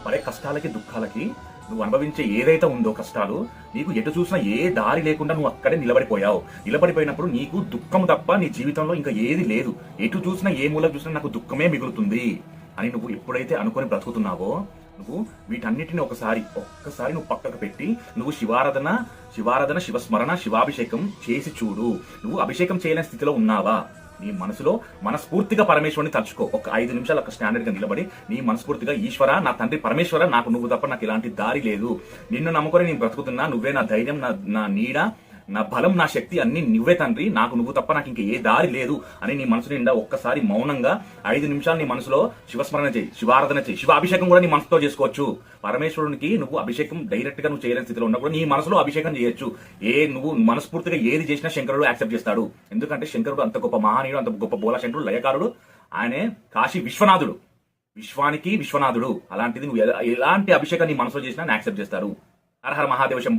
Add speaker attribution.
Speaker 1: పడే కష్టాలకి దుఃఖాలకి నువ్వు అనుభవించే ఏదైతే ఉందో కష్టాలు, నీకు ఎటు చూసినా ఏ దారి లేకుండా నువ్వు అక్కడే నిలబడిపోయావు. నిలబడిపోయినప్పుడు నీకు దుఃఖం తప్ప నీ జీవితంలో ఇంకా ఏది లేదు. ఎటు చూసినా ఏ మూల చూసినా నాకు దుఃఖమే మిగులుతుంది అని నువ్వు ఎప్పుడైతే అనుకొని బ్రతుకుతున్నావో, నువ్వు వీటన్నిటిని ఒక్కసారి నువ్వు పక్కకు పెట్టి నువ్వు శివారాధన శివస్మరణ శివాభిషేకం చేసి చూడు. నువ్వు అభిషేకం చేయలేని స్థితిలో ఉన్నావా? నీ మనసులో మనస్ఫూర్తిగా పరమేశ్వరుని తలుచుకో. ఒక 5 నిమిషాలు ఒక స్టాండర్డ్ గా నిలబడి నీ మనస్ఫూర్తిగా, ఈశ్వర, నా తండ్రి పరమేశ్వర, నాకు నువ్వు తప్ప నాకు ఎలాంటి దారి లేదు. నిన్ను నమ్ముకొని నేను బ్రతుకుతున్నా. నువ్వే నా ధైర్యం, నా నీడ, నా బలం, నా శక్తి అన్ని నువ్వే తండ్రి. నాకు నువ్వు తప్ప నాకు ఇంకా ఏ దారి లేదు అని నీ మనసు నిండా ఒక్కసారి మౌనంగా 5 నిమిషాలు నీ మనసులో శివస్మరణ చేయి, శివారాధన చేయి. శివ అభిషేకం కూడా నీ మనసుతో చేసుకోవచ్చు. పరమేశ్వరునికి నువ్వు అభిషేకం డైరెక్ట్ గా నువ్వు చేయలేని స్థితిలో ఉన్నప్పుడు నీ మనసులో అభిషేకం చేయొచ్చు. నువ్వు మనస్ఫూర్తిగా ఏది చేసినా శంకరుడు యాక్సెప్ట్ చేస్తాడు. ఎందుకంటే శంకరుడు అంత గొప్ప మహానీయుడు, అంత గొప్ప బోలా శంకరుడు, లయకారుడు. ఆయనే కాశీ విశ్వనాథుడు, విశ్వానికి విశ్వనాథుడు. అలాంటిది నువ్వు ఎలాంటి అభిషేకం నీ మనసులో చేసినా యాక్సెప్ట్ చేస్తాడు. హర హర మహాదేవ శంభో.